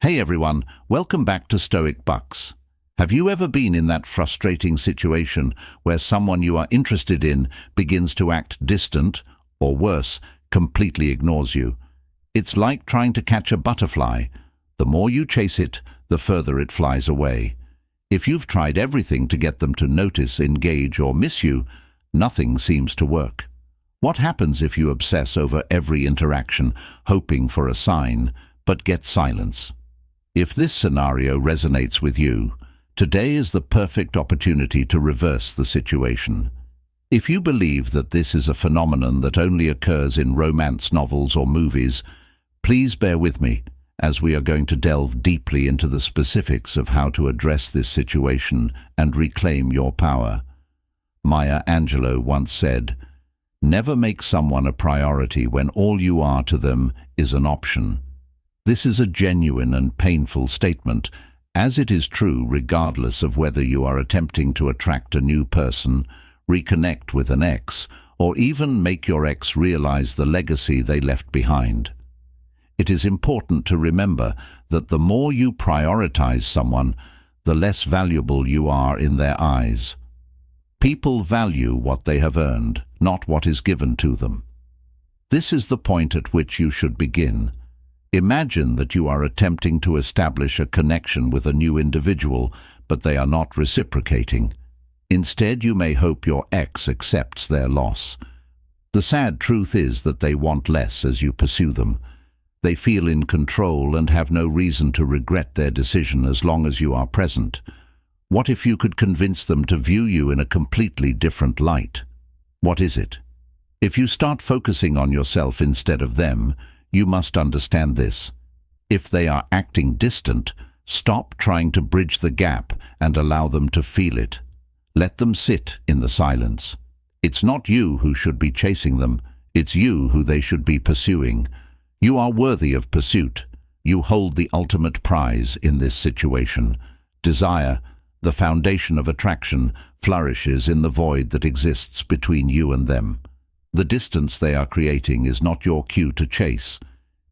Hey everyone, welcome back to Stoic Bux. Have you ever been in that frustrating situation where someone you are interested in begins to act distant, or worse, completely ignores you? It's like trying to catch a butterfly. The more you chase it, the further it flies away. If you've tried everything to get them to notice, engage, or miss you, nothing seems to work. What happens if you obsess over every interaction, hoping for a sign, but get silence? If this scenario resonates with you, today is the perfect opportunity to reverse the situation. If you believe that this is a phenomenon that only occurs in romance novels or movies, please bear with me, as we are going to delve deeply into the specifics of how to address this situation and reclaim your power. Maya Angelou once said, "Never make someone a priority when all you are to them is an option." This is a genuine and painful statement, as it is true regardless of whether you are attempting to attract a new person, reconnect with an ex, or even make your ex realize the legacy they left behind. It is important to remember that the more you prioritize someone, the less valuable you are in their eyes. People value what they have earned, not what is given to them. This is the point at which you should begin. Imagine that you are attempting to establish a connection with a new individual, but they are not reciprocating. Instead, you may hope your ex accepts their loss. The sad truth is that they want less as you pursue them. They feel in control and have no reason to regret their decision as long as you are present. What if you could convince them to view you in a completely different light? What is it? If you start focusing on yourself instead of them, you must understand this. If they are acting distant, stop trying to bridge the gap and allow them to feel it. Let them sit in the silence. It's not you who should be chasing them, it's you who they should be pursuing. You are worthy of pursuit. You hold the ultimate prize in this situation. Desire, the foundation of attraction, flourishes in the void that exists between you and them. The distance they are creating is not your cue to chase.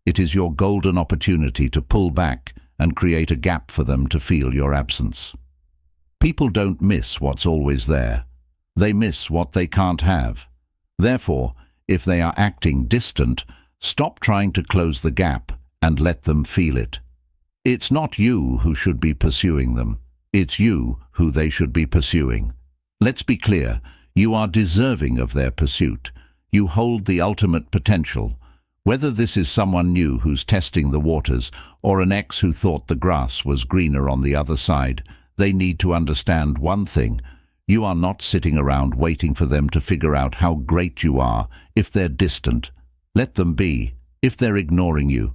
It is your golden opportunity to pull back and create a gap for them to feel your absence. People don't miss what's always there. They miss what they can't have. Therefore, if they are acting distant, stop trying to close the gap and let them feel it. It's not you who should be pursuing them. It's you who they should be pursuing. Let's be clear, you are deserving of their pursuit. You hold the ultimate potential. Whether this is someone new who's testing the waters or an ex who thought the grass was greener on the other side, they need to understand one thing. You are not sitting around waiting for them to figure out how great you are. If they're distant, let them be. If they're ignoring you,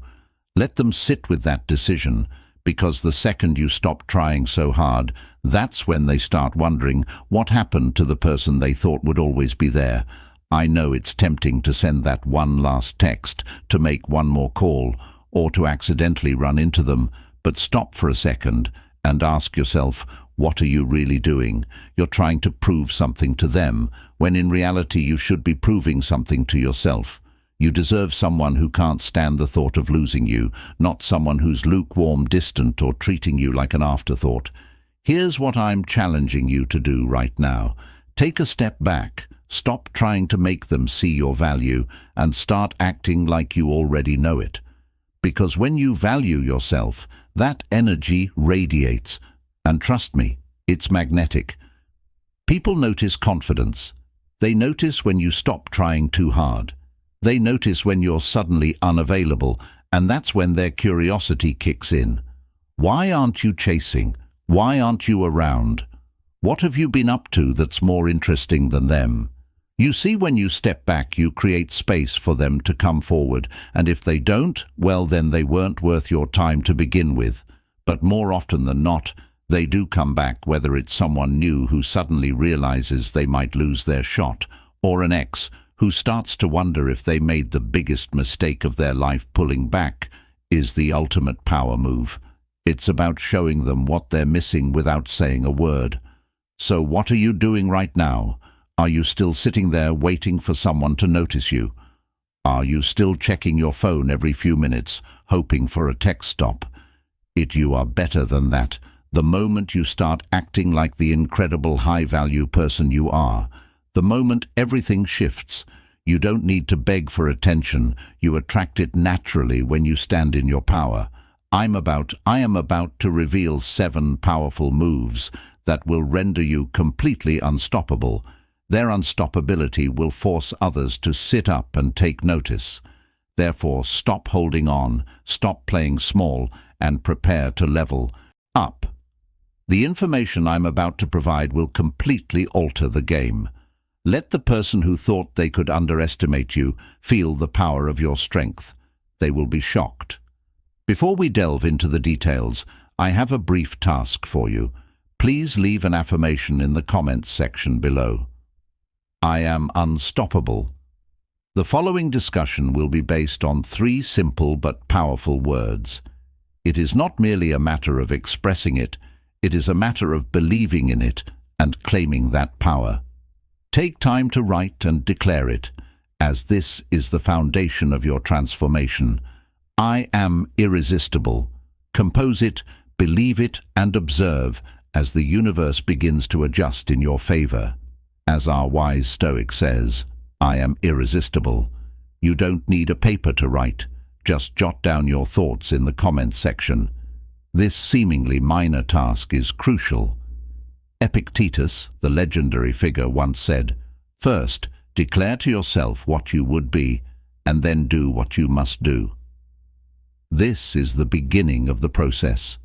let them sit with that decision, because the second you stop trying so hard, that's when they start wondering what happened to the person they thought would always be there. I know it's tempting to send that one last text, to make one more call, or to accidentally run into them, but stop for a second and ask yourself, what are you really doing? You're trying to prove something to them, when in reality you should be proving something to yourself. You deserve someone who can't stand the thought of losing you, not someone who's lukewarm, distant, or treating you like an afterthought. Here's what I'm challenging you to do right now. Take a step back. Stop trying to make them see your value and start acting like you already know it. Because when you value yourself, that energy radiates. And trust me, it's magnetic. People notice confidence. They notice when you stop trying too hard. They notice when you're suddenly unavailable, and that's when their curiosity kicks in. Why aren't you chasing? Why aren't you around? What have you been up to that's more interesting than them? You see, when you step back, you create space for them to come forward, and if they don't, well, then they weren't worth your time to begin with. But more often than not, they do come back, whether it's someone new who suddenly realizes they might lose their shot, or an ex who starts to wonder if they made the biggest mistake of their life. Pulling back is the ultimate power move. It's about showing them what they're missing without saying a word. So what are you doing right now? Are you still sitting there waiting for someone to notice you? Are you still checking your phone every few minutes, hoping for a text stop? You are better than that. The moment you start acting like the incredible high-value person you are, the moment everything shifts. You don't need to beg for attention. You attract it naturally when you stand in your power. I am about to reveal 7 powerful moves that will render you completely unstoppable. Their unstoppability will force others to sit up and take notice. Therefore, stop holding on, stop playing small, and prepare to level up. The information I'm about to provide will completely alter the game. Let the person who thought they could underestimate you feel the power of your strength. They will be shocked. Before we delve into the details, I have a brief task for you. Please leave an affirmation in the comments section below. I am unstoppable. The following discussion will be based on 3 simple but powerful words. It is not merely a matter of expressing it, it is a matter of believing in it and claiming that power. Take time to write and declare it, as this is the foundation of your transformation. I am irresistible. Compose it, believe it, and observe as the universe begins to adjust in your favor. As our wise Stoic says, I am irresistible. You don't need a paper to write. Just jot down your thoughts in the comments section. This seemingly minor task is crucial. Epictetus, the legendary figure, once said, "First, declare to yourself what you would be, and then do what you must do." This is the beginning of the process.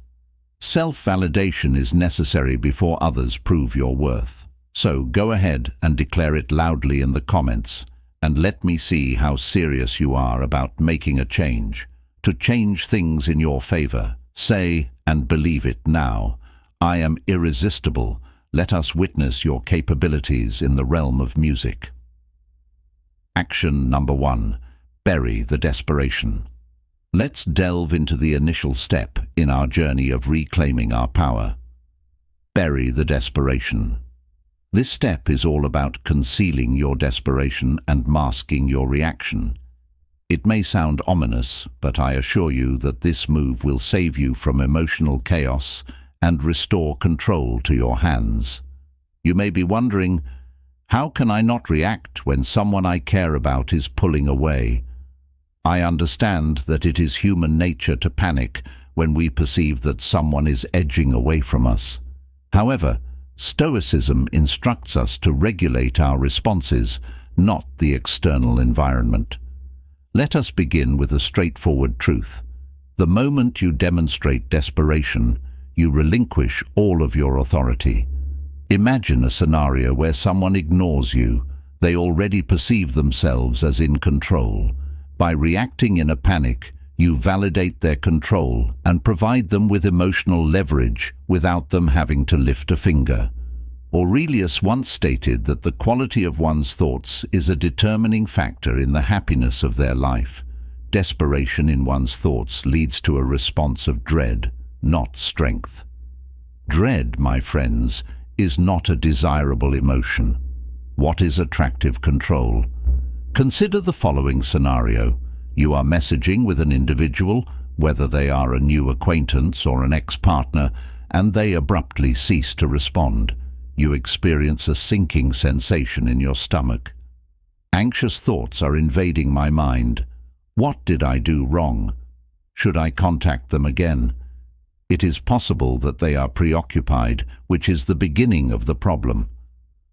Self-validation is necessary before others prove your worth. So go ahead and declare it loudly in the comments, and let me see how serious you are about making a change. To change things in your favor, say and believe it now. I am irresistible. Let us witness your capabilities in the realm of music. Action number 1. Bury the desperation. Let's delve into the initial step in our journey of reclaiming our power. Bury the desperation. This step is all about concealing your desperation and masking your reaction. It may sound ominous, but I assure you that this move will save you from emotional chaos and restore control to your hands. You may be wondering, how can I not react when someone I care about is pulling away? I understand that it is human nature to panic when we perceive that someone is edging away from us. However, Stoicism instructs us to regulate our responses, not the external environment. Let us begin with a straightforward truth. The moment you demonstrate desperation, you relinquish all of your authority. Imagine a scenario where someone ignores you. They already perceive themselves as in control. By reacting in a panic, you validate their control and provide them with emotional leverage without them having to lift a finger. Aurelius once stated that the quality of one's thoughts is a determining factor in the happiness of their life. Desperation in one's thoughts leads to a response of dread, not strength. Dread, my friends, is not a desirable emotion. What is attractive control? Consider the following scenario. You are messaging with an individual, whether they are a new acquaintance or an ex-partner, and they abruptly cease to respond. You experience a sinking sensation in your stomach. Anxious thoughts are invading my mind. What did I do wrong? Should I contact them again? It is possible that they are preoccupied, which is the beginning of the problem.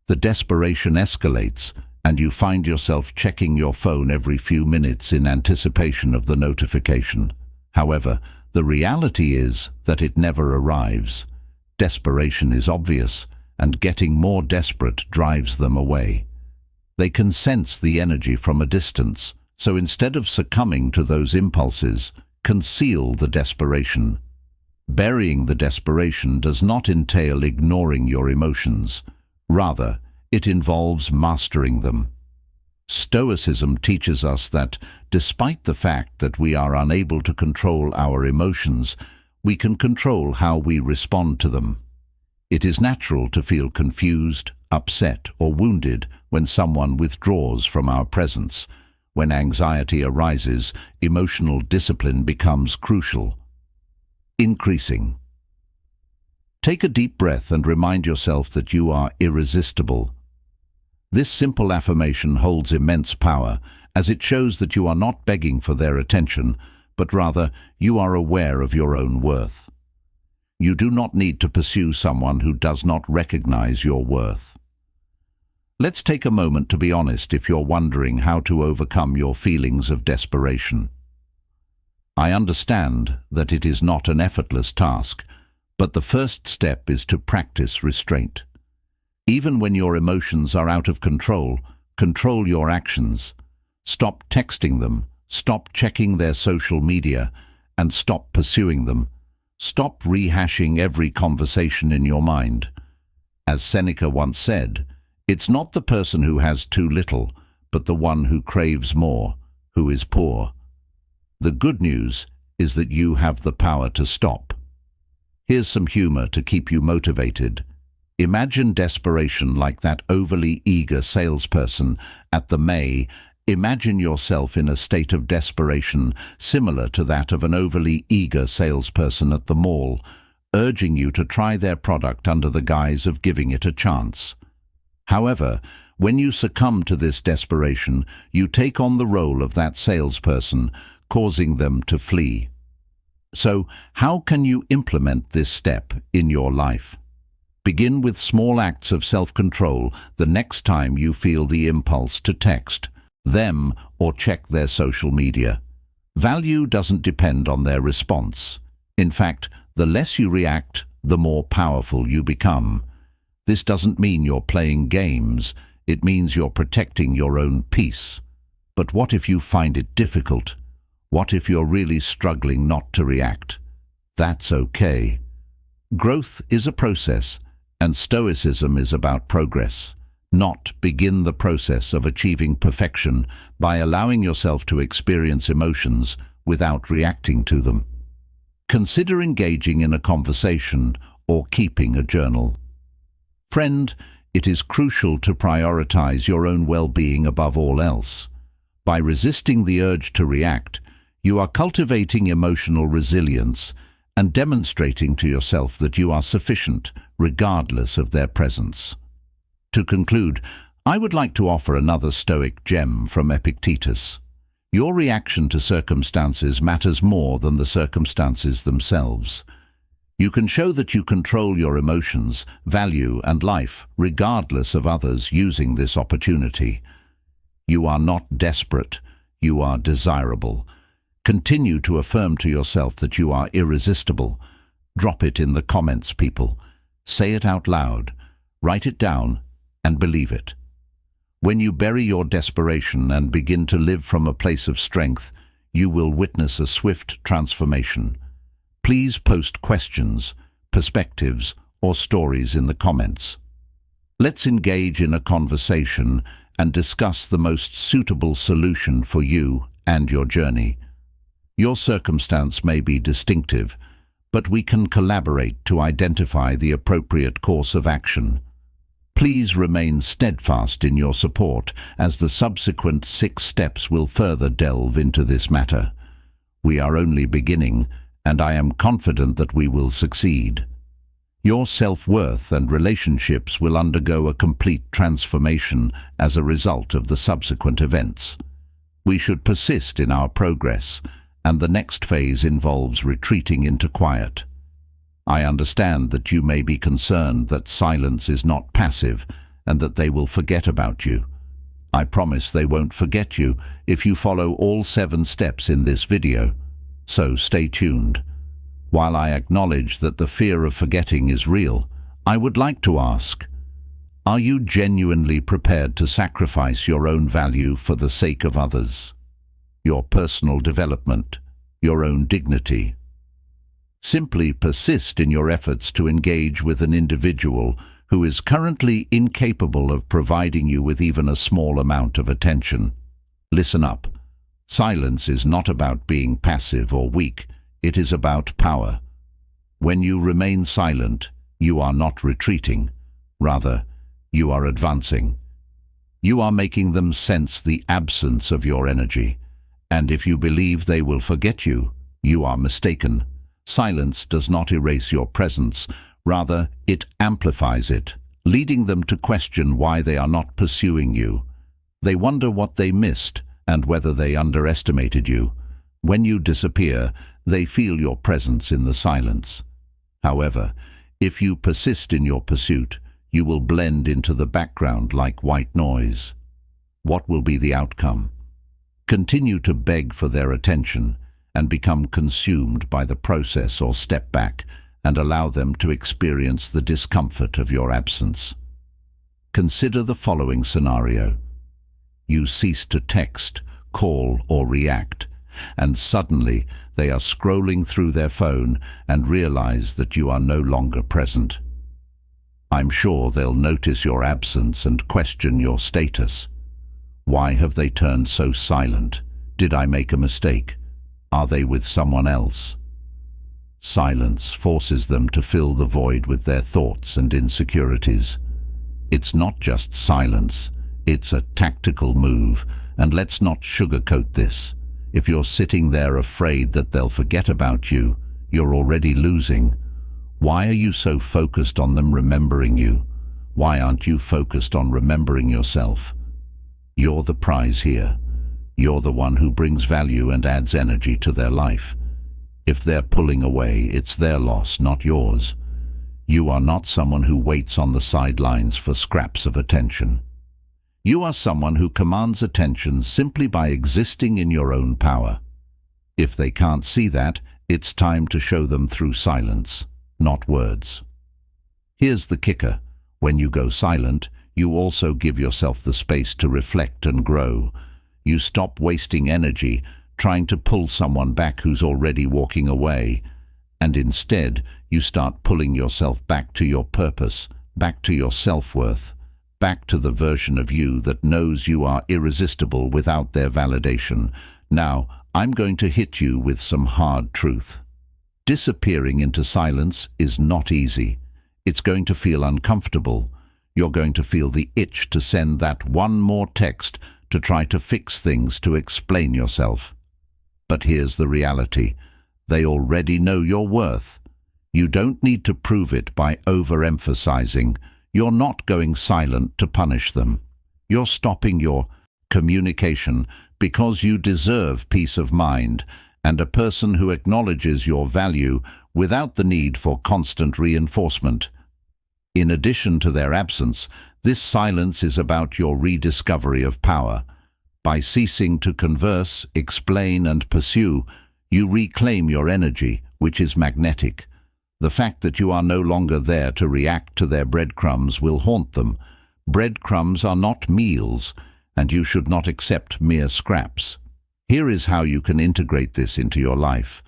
The desperation escalates, and you find yourself checking your phone every few minutes in anticipation of the notification. However, the reality is that it never arrives. Desperation is obvious, and getting more desperate drives them away. They can sense the energy from a distance, so instead of succumbing to those impulses, conceal the desperation. Burying the desperation does not entail ignoring your emotions. Rather, it involves mastering them. Stoicism teaches us that, despite the fact that we are unable to control our emotions, we can control how we respond to them. It is natural to feel confused, upset, or wounded when someone withdraws from our presence. When anxiety arises, emotional discipline becomes crucial. increasing. Take a deep breath and remind yourself that you are irresistible. This simple affirmation holds immense power, as it shows that you are not begging for their attention, but rather you are aware of your own worth. You do not need to pursue someone who does not recognize your worth. Let's take a moment to be honest if you're wondering how to overcome your feelings of desperation. I understand that it is not an effortless task, but the first step is to practice restraint. Even when your emotions are out of control, control your actions. Stop texting them, stop checking their social media, and stop pursuing them. Stop rehashing every conversation in your mind. As Seneca once said, it's not the person who has too little, but the one who craves more, who is poor. The good news is that you have the power to stop. Here's some humor to keep you motivated. Imagine desperation like that overly eager salesperson at the May. Imagine yourself in a state of desperation similar to that of an overly eager salesperson at the mall, urging you to try their product under the guise of giving it a chance. However, when you succumb to this desperation, you take on the role of that salesperson, causing them to flee. So, how can you implement this step in your life? Begin with small acts of self-control the next time you feel the impulse to text them or check their social media. Value doesn't depend on their response. In fact, the less you react, the more powerful you become. This doesn't mean you're playing games, it means you're protecting your own peace. But what if you find it difficult? What if you're really struggling not to react? That's okay. Growth is a process, and Stoicism is about progress. Not begin the process of achieving perfection by allowing yourself to experience emotions without reacting to them. Consider engaging in a conversation or keeping a journal. Friend, it is crucial to prioritize your own well-being above all else. By resisting the urge to react, you are cultivating emotional resilience and demonstrating to yourself that you are sufficient, regardless of their presence. To conclude, I would like to offer another Stoic gem from Epictetus. Your reaction to circumstances matters more than the circumstances themselves. You can show that you control your emotions, value, and life, regardless of others using this opportunity. You are not desperate, you are desirable. Continue to affirm to yourself that you are irresistible. Drop it in the comments, people. Say it out loud, write it down, and believe it. When you bury your desperation and begin to live from a place of strength, you will witness a swift transformation. Please post questions, perspectives, or stories in the comments. Let's engage in a conversation and discuss the most suitable solution for you and your journey. Your circumstance may be distinctive, but we can collaborate to identify the appropriate course of action. Please remain steadfast in your support, as the subsequent 6 steps will further delve into this matter. We are only beginning, and I am confident that we will succeed. Your self-worth and relationships will undergo a complete transformation as a result of the subsequent events. We should persist in our progress, and the next phase involves retreating into quiet. I understand that you may be concerned that silence is not passive and that they will forget about you. I promise they won't forget you if you follow all 7 steps in this video, so stay tuned. While I acknowledge that the fear of forgetting is real, I would like to ask, are you genuinely prepared to sacrifice your own value for the sake of others? Your personal development, your own dignity. Simply persist in your efforts to engage with an individual who is currently incapable of providing you with even a small amount of attention. Listen up. Silence is not about being passive or weak, it is about power. When you remain silent, you are not retreating. Rather, you are advancing. You are making them sense the absence of your energy. And if you believe they will forget you, you are mistaken. Silence does not erase your presence, rather it amplifies it, leading them to question why they are not pursuing you. They wonder what they missed and whether they underestimated you. When you disappear, they feel your presence in the silence. However, if you persist in your pursuit, you will blend into the background like white noise. What will be the outcome? Continue to beg for their attention and become consumed by the process, or step back and allow them to experience the discomfort of your absence. Consider the following scenario. You cease to text, call, or react, and suddenly they are scrolling through their phone and realize that you are no longer present. I'm sure they'll notice your absence and question your status. Why have they turned so silent? Did I make a mistake? Are they with someone else? Silence forces them to fill the void with their thoughts and insecurities. It's not just silence, it's a tactical move, and let's not sugarcoat this. If you're sitting there afraid that they'll forget about you, you're already losing. Why are you so focused on them remembering you? Why aren't you focused on remembering yourself? You're the prize here. You're the one who brings value and adds energy to their life. If they're pulling away, it's their loss, not yours. You are not someone who waits on the sidelines for scraps of attention. You are someone who commands attention simply by existing in your own power. If they can't see that, it's time to show them through silence, not words. Here's the kicker. When you go silent, you also give yourself the space to reflect and grow. You stop wasting energy trying to pull someone back who's already walking away, and instead you start pulling yourself back to your purpose, back to your self-worth, back to the version of you that knows you are irresistible without their validation. Now, I'm going to hit you with some hard truth. Disappearing into silence is not easy. It's going to feel uncomfortable. You're going to feel the itch to send that one more text, to try to fix things, to explain yourself. But here's the reality. They already know your worth. You don't need to prove it by overemphasizing. You're not going silent to punish them. You're stopping your communication because you deserve peace of mind and a person who acknowledges your value without the need for constant reinforcement. In addition to their absence, this silence is about your rediscovery of power. By ceasing to converse, explain, and pursue, you reclaim your energy, which is magnetic. The fact that you are no longer there to react to their breadcrumbs will haunt them. Breadcrumbs are not meals, and you should not accept mere scraps. Here is how you can integrate this into your life.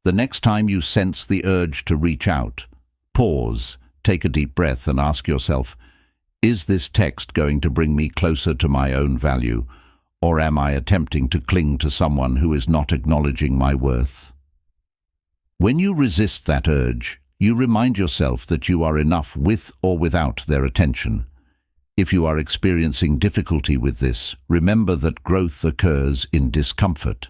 The next time you sense the urge to reach out, pause, take a deep breath, and ask yourself, is this text going to bring me closer to my own value, or am I attempting to cling to someone who is not acknowledging my worth? When you resist that urge, you remind yourself that you are enough with or without their attention. If you are experiencing difficulty with this, remember that growth occurs in discomfort.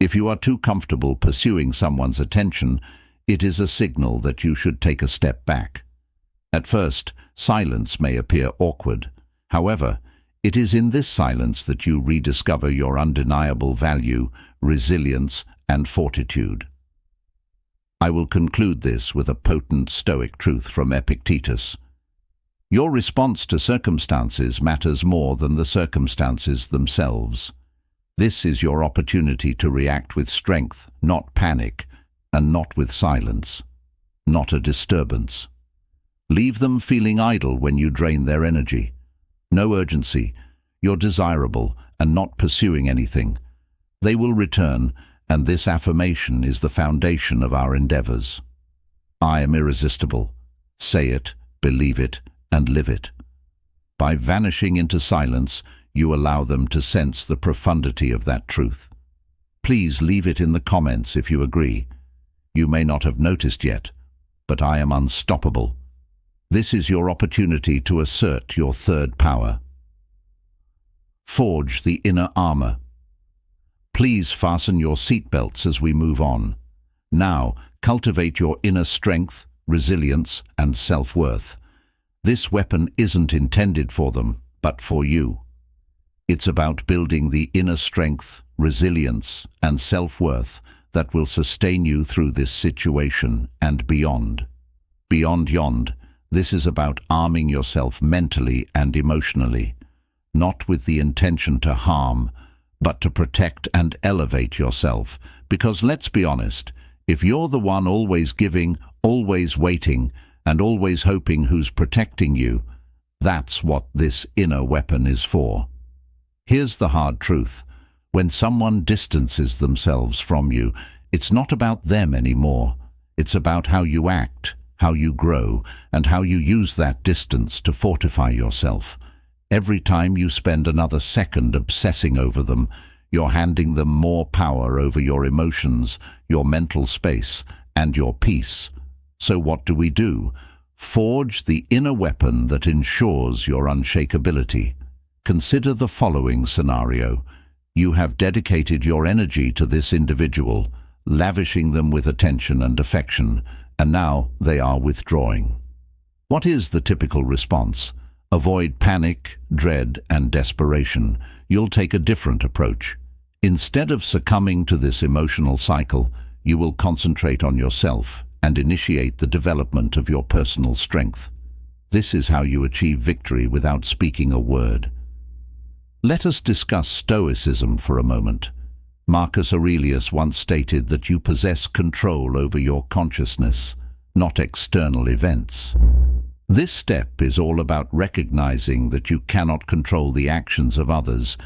If you are too comfortable pursuing someone's attention, it is a signal that you should take a step back. At first, silence may appear awkward. However, it is in this silence that you rediscover your undeniable value, resilience, and fortitude. I will conclude this with a potent Stoic truth from Epictetus. Your response to circumstances matters more than the circumstances themselves. This is your opportunity to react with strength, not panic, and not with silence, not a disturbance. Leave them feeling idle when you drain their energy. No urgency. You're desirable and not pursuing anything. They will return, and this affirmation is the foundation of our endeavors. I am irresistible. Say it, believe it, and live it. By vanishing into silence, you allow them to sense the profundity of that truth. Please leave it in the comments if you agree. You may not have noticed yet, but I am unstoppable. This is your opportunity to assert your third power. Forge the inner armor. Please fasten your seatbelts as we move on. Now, Cultivate your inner strength, resilience, and self-worth. This weapon isn't intended for them, but for you. It's about building the inner strength, resilience, and self-worth that will sustain you through this situation and beyond. Beyond, this is about arming yourself mentally and emotionally, not with the intention to harm, but to protect and elevate yourself. Because let's be honest, if you're the one always giving, always waiting, and always hoping who's protecting you, that's what this inner weapon is for. Here's the hard truth. When someone distances themselves from you, it's not about them anymore. It's about how you act, how you grow, and how you use that distance to fortify yourself. Every time you spend another second obsessing over them, you're handing them more power over your emotions, your mental space, and your peace. So what do? Forge the inner weapon that ensures your unshakability. Consider the following scenario. You have dedicated your energy to this individual, lavishing them with attention and affection, and now they are withdrawing. What is the typical response? Avoid panic, dread, and desperation. You'll take a different approach. Instead of succumbing to this emotional cycle, you will concentrate on yourself and initiate the development of your personal strength. This is how you achieve victory without speaking a word. Let us discuss Stoicism for a moment. Marcus Aurelius once stated that you possess control over your consciousness, not external events. This step is all about recognizing that you cannot control the actions of others,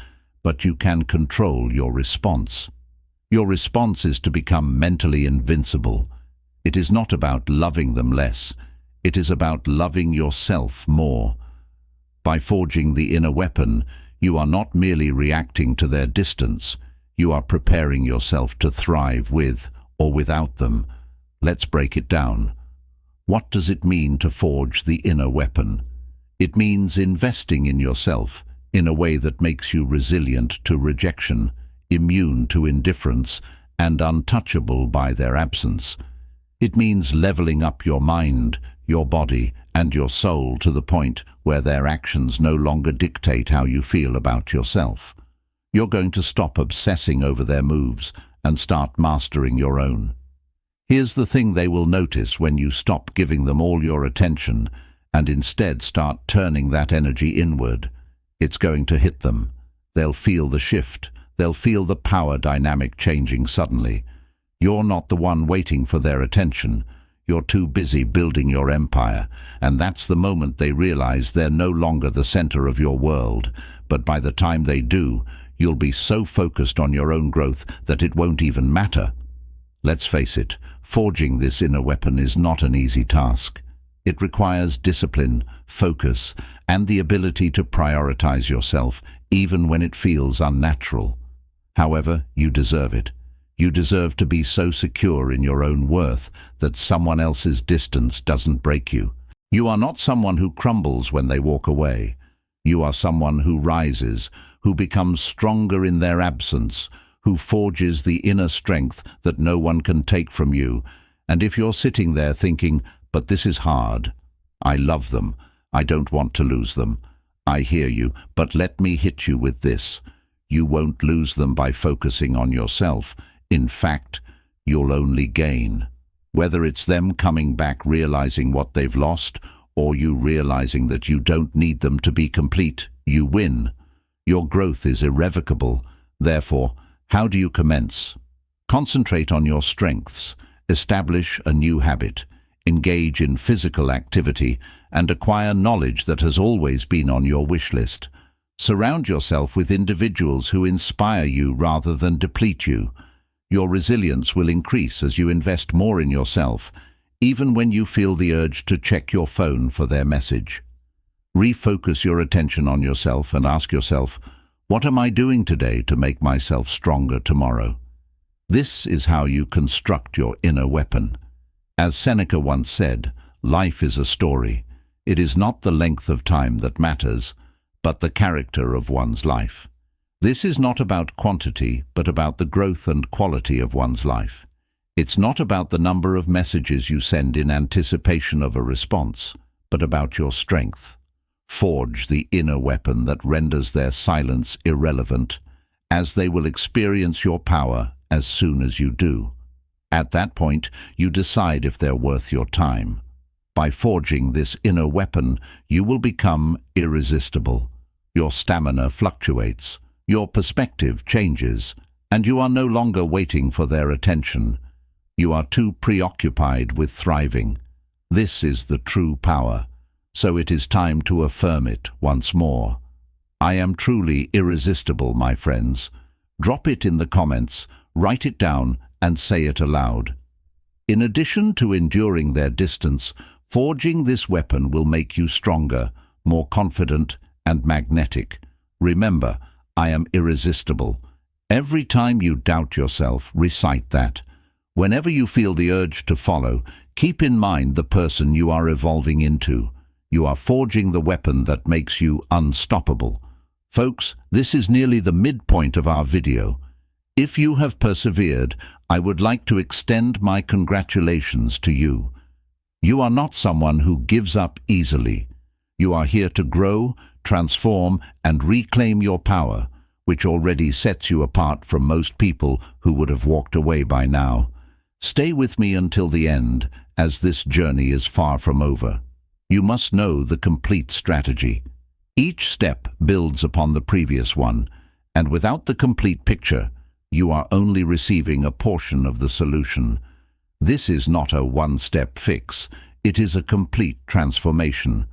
but you can control your response. Your response is to become mentally invincible. It is not about loving them less. It is about loving yourself more. By forging the inner weapon, you are not merely reacting to their distance. You are preparing yourself to thrive with or without them. Let's break it down. What does it mean to forge the inner weapon? It means investing in yourself in a way that makes you resilient to rejection, immune to indifference, and untouchable by their absence. It means leveling up your mind, your body, and your soul to the point where their actions no longer dictate how you feel about yourself. You're going to stop obsessing over their moves and start mastering your own. Here's the thing they will notice when you stop giving them all your attention and instead start turning that energy inward. It's going to hit them. They'll feel the shift. They'll feel the power dynamic changing suddenly. You're not the one waiting for their attention. You're too busy building your empire, and that's the moment they realize they're no longer the center of your world. But by the time they do, you'll be so focused on your own growth that it won't even matter. Let's face it, forging this inner weapon is not an easy task. It requires discipline, focus, and the ability to prioritize yourself, even when it feels unnatural. However, you deserve it. You deserve to be so secure in your own worth that someone else's distance doesn't break you. You are not someone who crumbles when they walk away. You are someone who rises, who becomes stronger in their absence, who forges the inner strength that no one can take from you. And if you're sitting there thinking, "But this is hard. I love them. I don't want to lose them," I hear you, but let me hit you with this. You won't lose them by focusing on yourself. In fact, you'll only gain. Whether it's them coming back realizing what they've lost, or you realizing that you don't need them to be complete, you win. Your growth is irrevocable. Therefore, how do you commence? Concentrate on your strengths. Establish a new habit. Engage in physical activity and acquire knowledge that has always been on your wish list. Surround yourself with individuals who inspire you rather than deplete you. Your resilience will increase as you invest more in yourself, even when you feel the urge to check your phone for their message. Refocus your attention on yourself and ask yourself, what am I doing today to make myself stronger tomorrow? This is how you construct your inner weapon. As Seneca once said, life is a story. It is not the length of time that matters, but the character of one's life. This is not about quantity, but about the growth and quality of one's life. It's not about the number of messages you send in anticipation of a response, but about your strength. Forge the inner weapon that renders their silence irrelevant, as they will experience your power as soon as you do. At that point, you decide if they're worth your time. By forging this inner weapon, you will become irresistible. Your stamina fluctuates, your perspective changes, and you are no longer waiting for their attention. You are too preoccupied with thriving. This is the true power, so it is time to affirm it once more. I am truly irresistible, my friends. Drop it in the comments, write it down, and say it aloud. In addition to enduring their distance, forging this weapon will make you stronger, more confident, and magnetic. Remember, I am irresistible. Every time you doubt yourself, recite that. Whenever you feel the urge to follow, keep in mind the person you are evolving into. You are forging the weapon that makes you unstoppable. Folks, this is nearly the midpoint of our video. If you have persevered, I would like to extend my congratulations to you. You are not someone who gives up easily. You are here to grow, transform, and reclaim your power, which already sets you apart from most people who would have walked away by now. Stay with me until the end, as this journey is far from over. You must know the complete strategy. Each step builds upon the previous one, and without the complete picture, you are only receiving a portion of the solution. This is not a one-step fix, it is a complete transformation.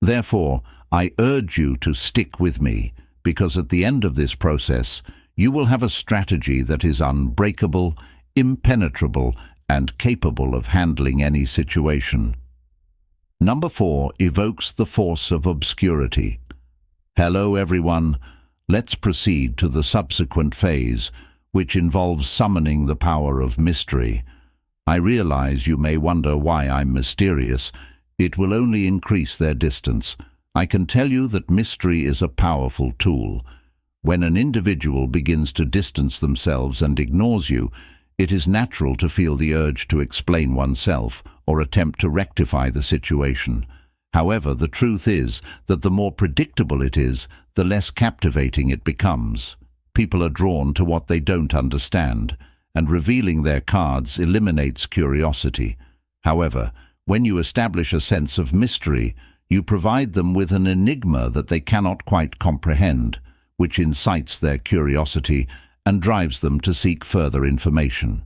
Therefore, I urge you to stick with me, because at the end of this process, you will have a strategy that is unbreakable, impenetrable, and capable of handling any situation. Number 4 evokes the force of obscurity. Hello everyone, let's proceed to the subsequent phase, which involves summoning the power of mystery. I realize you may wonder why I'm mysterious. It will only increase their distance. I can tell you that mystery is a powerful tool. When an individual begins to distance themselves and ignores you, it is natural to feel the urge to explain oneself or attempt to rectify the situation. However, the truth is that the more predictable it is, the less captivating it becomes. People are drawn to what they don't understand, and revealing their cards eliminates curiosity. However, when you establish a sense of mystery, you provide them with an enigma that they cannot quite comprehend, which incites their curiosity and drives them to seek further information.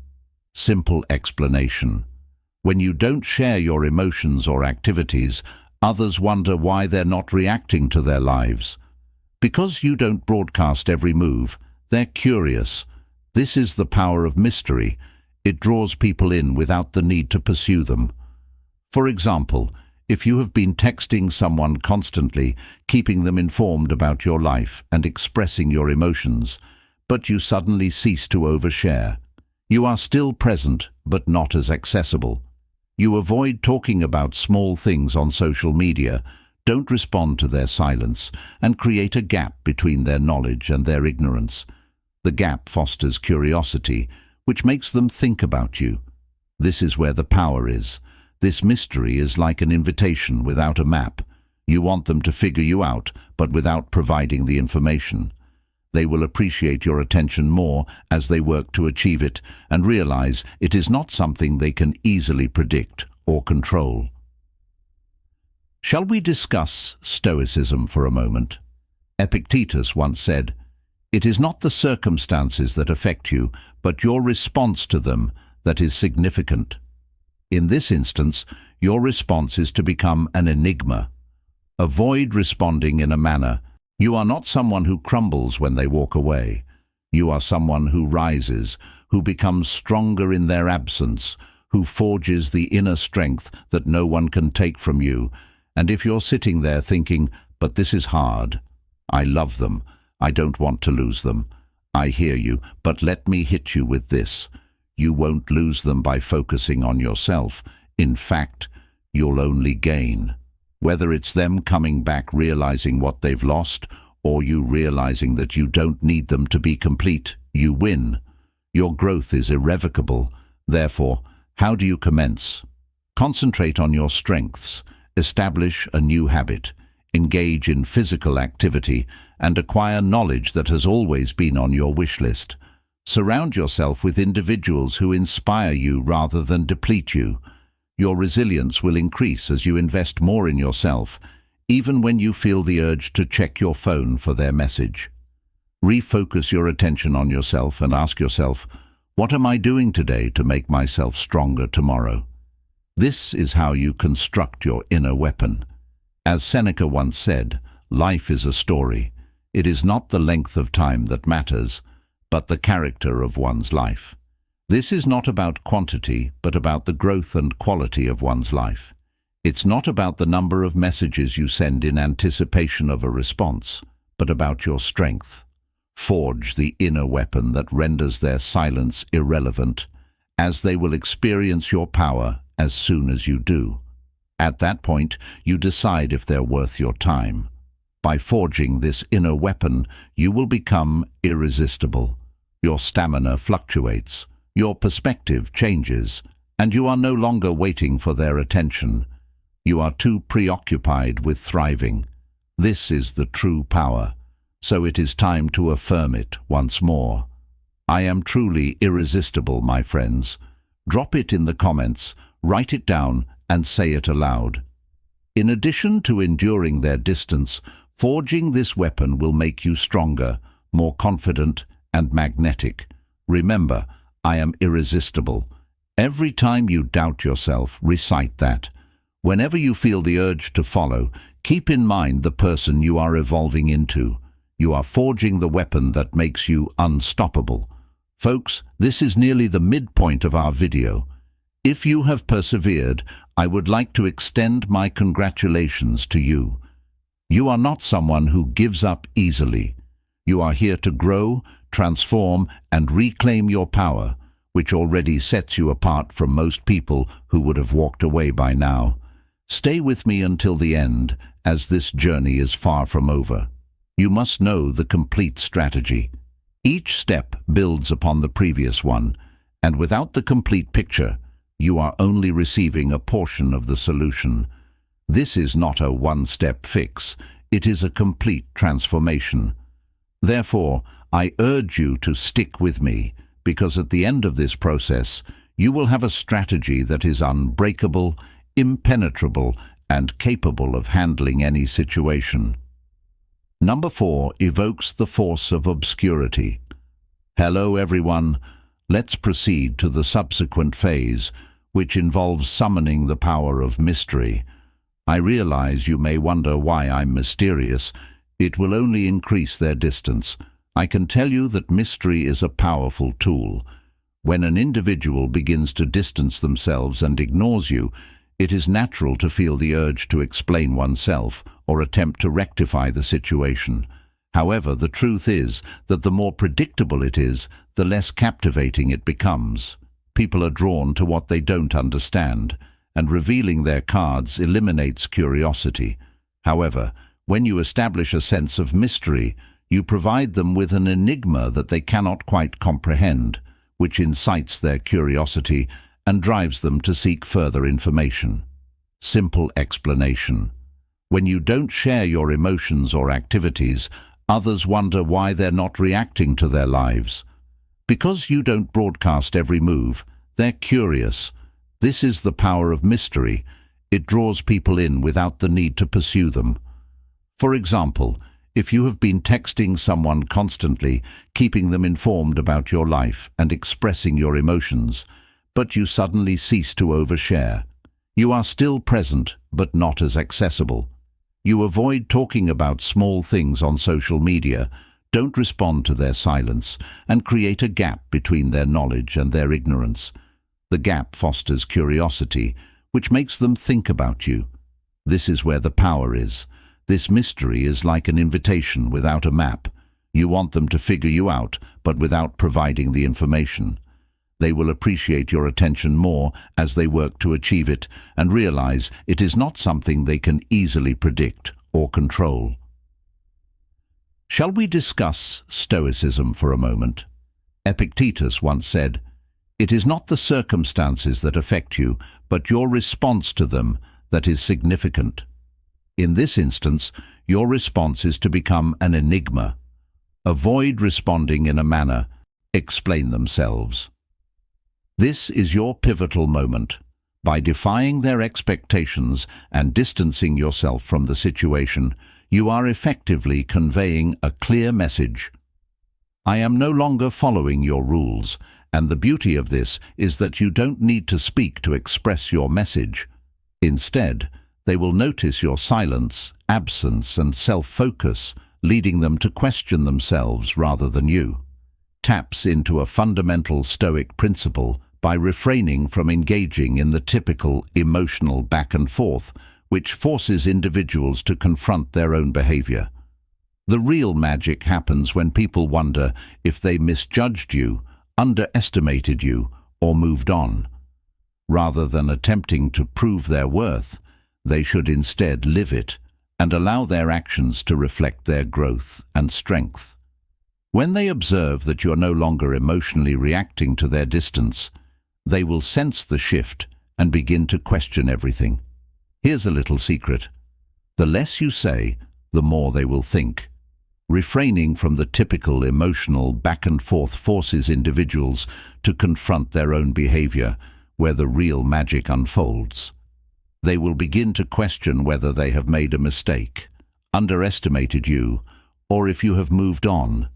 Simple explanation. When you don't share your emotions or activities, others wonder why they're not reacting to their lives. Because you don't broadcast every move, they're curious. This is the power of mystery. It draws people in without the need to pursue them. For example, if you have been texting someone constantly, keeping them informed about your life and expressing your emotions, but you suddenly cease to overshare. You are still present, but not as accessible. You avoid talking about small things on social media, don't respond to their silence, and create a gap between their knowledge and their ignorance. The gap fosters curiosity, which makes them think about you. This is where the power is. This mystery is like an invitation without a map. You want them to figure you out, but without providing the information. They will appreciate your attention more as they work to achieve it and realize it is not something they can easily predict or control. Shall we discuss Stoicism for a moment? Epictetus once said, "It is not the circumstances that affect you, but your response to them that is significant." In this instance, your response is to become an enigma. Avoid responding in a manner. You are not someone who crumbles when they walk away. You are someone who rises, who becomes stronger in their absence, who forges the inner strength that no one can take from you. And if you're sitting there thinking, "But this is hard. I love them. I don't want to lose them." I hear you, but let me hit you with this. You won't lose them by focusing on yourself. In fact, you'll only gain. Whether it's them coming back realizing what they've lost, or you realizing that you don't need them to be complete, you win. Your growth is irrevocable, Therefore, how do you commence? Concentrate on your strengths, establish a new habit, engage in physical activity, and acquire knowledge that has always been on your wish list. Surround yourself with individuals who inspire you rather than deplete you. Your resilience will increase as you invest more in yourself, even when you feel the urge to check your phone for their message. Refocus your attention on yourself and ask yourself, what am I doing today to make myself stronger tomorrow? This is how you construct your inner weapon. As Seneca once said, life is a story. It is not the length of time that matters, but the character of one's life. This is not about quantity, but about the growth and quality of one's life. It's not about the number of messages you send in anticipation of a response, but about your strength. Forge the inner weapon that renders their silence irrelevant, as they will experience your power as soon as you do. At that point, you decide if they're worth your time. By forging this inner weapon, you will become irresistible. Your stamina fluctuates, your perspective changes, and you are no longer waiting for their attention. You are too preoccupied with thriving. This is the true power, so it is time to affirm it once more. I am truly irresistible, my friends. Drop it in the comments, write it down, and say it aloud. In addition to enduring their distance, forging this weapon will make you stronger, more confident, and magnetic. Remember, I am irresistible. Every time you doubt yourself, recite that. Whenever you feel the urge to follow, keep in mind the person you are evolving into. You are forging the weapon that makes you unstoppable. Folks, this is nearly the midpoint of our video. If you have persevered, I would like to extend my congratulations to you. You are not someone who gives up easily. You are here to grow, transform, and reclaim your power, which already sets you apart from most people who would have walked away by now. Stay with me until the end, as this journey is far from over. You must know the complete strategy. Each step builds upon the previous one, and without the complete picture, you are only receiving a portion of the solution. This is not a one-step fix. It is a complete transformation. Therefore, I urge you to stick with me, because at the end of this process, you will have a strategy that is unbreakable, impenetrable, and capable of handling any situation. Number 4 evokes the force of obscurity. Hello everyone. Let's proceed to the subsequent phase, which involves summoning the power of mystery. I realize you may wonder why I'm mysterious. It will only increase their distance. I can tell you that mystery is a powerful tool. When an individual begins to distance themselves and ignores you, it is natural to feel the urge to explain oneself or attempt to rectify the situation. However, the truth is that the more predictable it is, the less captivating it becomes. People are drawn to what they don't understand, and revealing their cards eliminates curiosity. However, when you establish a sense of mystery, you provide them with an enigma that they cannot quite comprehend, which incites their curiosity and drives them to seek further information. Simple explanation. When you don't share your emotions or activities, others wonder why they're not reacting to their lives. Because you don't broadcast every move, they're curious. This is the power of mystery. It draws people in without the need to pursue them. For example, if you have been texting someone constantly, keeping them informed about your life and expressing your emotions, but you suddenly cease to overshare. You are still present, but not as accessible. You avoid talking about small things on social media, don't respond to their silence, and create a gap between their knowledge and their ignorance. The gap fosters curiosity, which makes them think about you. This is where the power is. This mystery is like an invitation without a map. You want them to figure you out, but without providing the information. They will appreciate your attention more as they work to achieve it and realize it is not something they can easily predict or control. Shall we discuss Stoicism for a moment? Epictetus once said, It is not the circumstances that affect you, but your response to them that is significant. In this instance, your response is to become an enigma. Avoid responding in a manner, explain themselves. This is your pivotal moment. By defying their expectations and distancing yourself from the situation, you are effectively conveying a clear message. I am no longer following your rules, and the beauty of this is that you don't need to speak to express your message. Instead, they will notice your silence, absence, and self-focus, leading them to question themselves rather than you. Taps into a fundamental Stoic principle by refraining from engaging in the typical emotional back and forth, which forces individuals to confront their own behavior. The real magic happens when people wonder if they misjudged you, underestimated you, or moved on. Rather than attempting to prove their worth, they should instead live it and allow their actions to reflect their growth and strength. When they observe that you're no longer emotionally reacting to their distance, they will sense the shift and begin to question everything. Here's a little secret. The less you say, the more they will think. Refraining from the typical emotional back and forth forces individuals to confront their own behavior, where the real magic unfolds. They will begin to question whether they have made a mistake, underestimated you, or if you have moved on.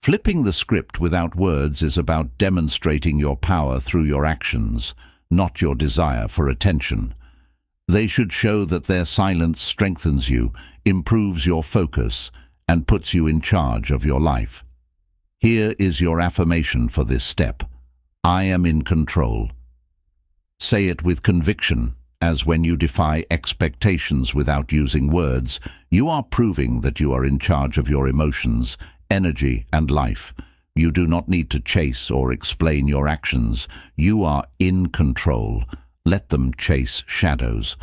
Flipping the script without words is about demonstrating your power through your actions, not your desire for attention. They should show that their silence strengthens you, improves your focus, and puts you in charge of your life. Here is your affirmation for this step. I am in control. Say it with conviction, as when you defy expectations without using words, you are proving that you are in charge of your emotions, energy, and life. You do not need to chase or explain your actions. You are in control. Let them chase shadows.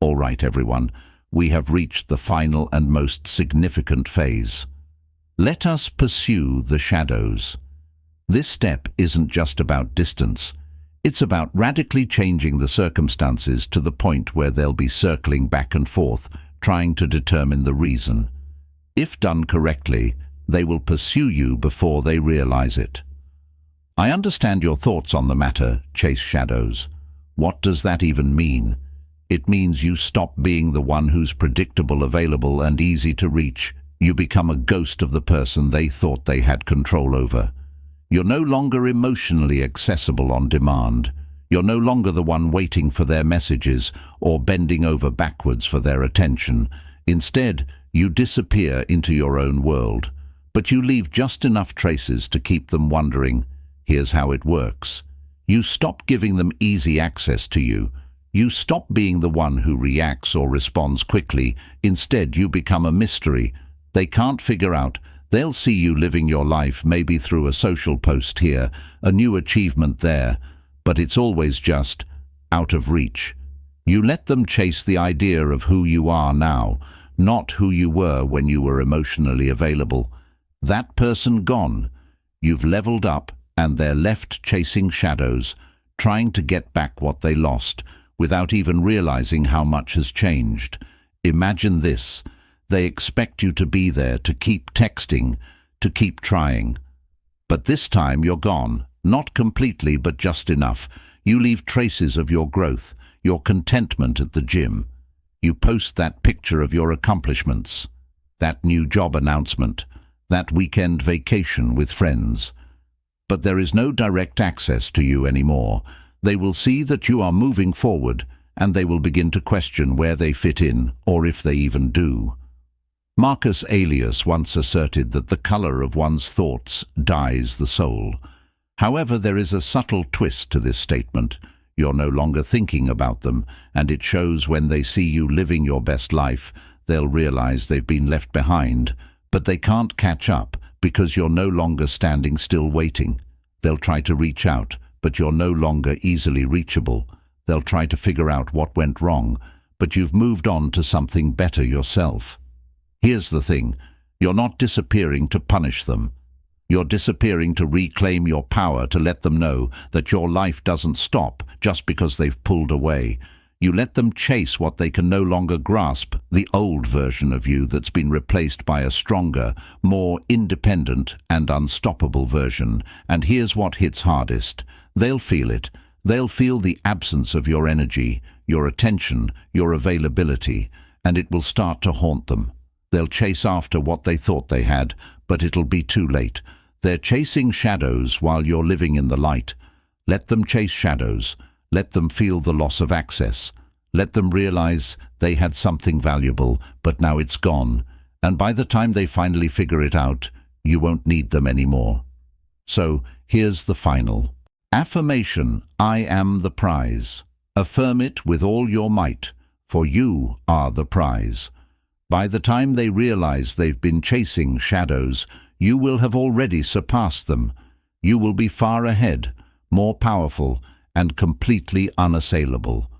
All right, everyone, we have reached the final and most significant phase. Let us pursue the shadows. This step isn't just about distance. It's about radically changing the circumstances to the point where they'll be circling back and forth, trying to determine the reason. If done correctly, they will pursue you before they realize it. I understand your thoughts on the matter, chase shadows. What does that even mean? It means you stop being the one who's predictable, available, and easy to reach. You become a ghost of the person they thought they had control over. You're no longer emotionally accessible on demand. You're no longer the one waiting for their messages or bending over backwards for their attention. Instead, you disappear into your own world. But you leave just enough traces to keep them wondering. Here's how it works. You stop giving them easy access to you. You stop being the one who reacts or responds quickly. Instead, you become a mystery. They can't figure out. They'll see you living your life, maybe through a social post here, a new achievement there, but it's always just out of reach. You let them chase the idea of who you are now, not who you were when you were emotionally available. That person gone. You've leveled up, and they're left chasing shadows, trying to get back what they lost, without even realizing how much has changed. Imagine this. They expect you to be there, to keep texting, to keep trying. But this time you're gone, not completely, but just enough. You leave traces of your growth, your contentment at the gym. You post that picture of your accomplishments, that new job announcement, that weekend vacation with friends. But there is no direct access to you anymore. They will see that you are moving forward, and they will begin to question where they fit in, or if they even do. Marcus Aurelius once asserted that the color of one's thoughts dyes the soul. However, there is a subtle twist to this statement. You're no longer thinking about them, and it shows when they see you living your best life. They'll realize they've been left behind, but they can't catch up because you're no longer standing still waiting. They'll try to reach out, but you're no longer easily reachable. They'll try to figure out what went wrong, but you've moved on to something better yourself. Here's the thing, you're not disappearing to punish them. You're disappearing to reclaim your power, to let them know that your life doesn't stop just because they've pulled away. You let them chase what they can no longer grasp, the old version of you that's been replaced by a stronger, more independent and unstoppable version. And here's what hits hardest. They'll feel it. They'll feel the absence of your energy, your attention, your availability, and it will start to haunt them. They'll chase after what they thought they had, but it'll be too late. They're chasing shadows while you're living in the light. Let them chase shadows. Let them feel the loss of access. Let them realize they had something valuable, but now it's gone. And by the time they finally figure it out, you won't need them anymore. So, here's the final. Affirmation: I am the prize. Affirm it with all your might, for you are the prize. By the time they realize they've been chasing shadows, you will have already surpassed them. You will be far ahead, more powerful, and completely unassailable.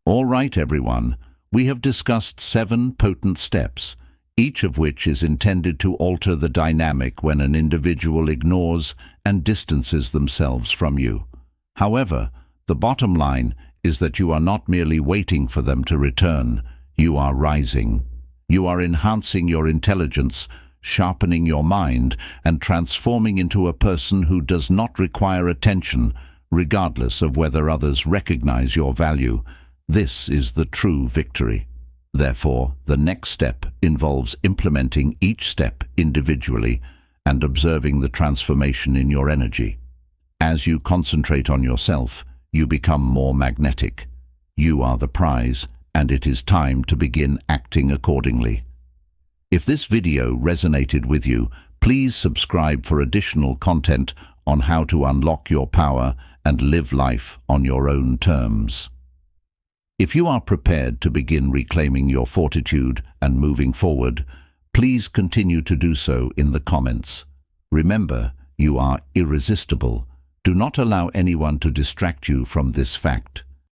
All right, everyone, we have discussed 7 potent steps, each of which is intended to alter the dynamic when an individual ignores and distances themselves from you. However, the bottom line is that you are not merely waiting for them to return. You are rising. You are enhancing your intelligence, sharpening your mind, and transforming into a person who does not require attention, regardless of whether others recognize your value. This is the true victory. Therefore, the next step involves implementing each step individually and observing the transformation in your energy. As you concentrate on yourself, you become more magnetic. You are the prize, and it is time to begin acting accordingly. If this video resonated with you, please subscribe for additional content on how to unlock your power and live life on your own terms. If you are prepared to begin reclaiming your fortitude and moving forward, please continue to do so in the comments. Remember, you are irresistible. Do not allow anyone to distract you from this fact.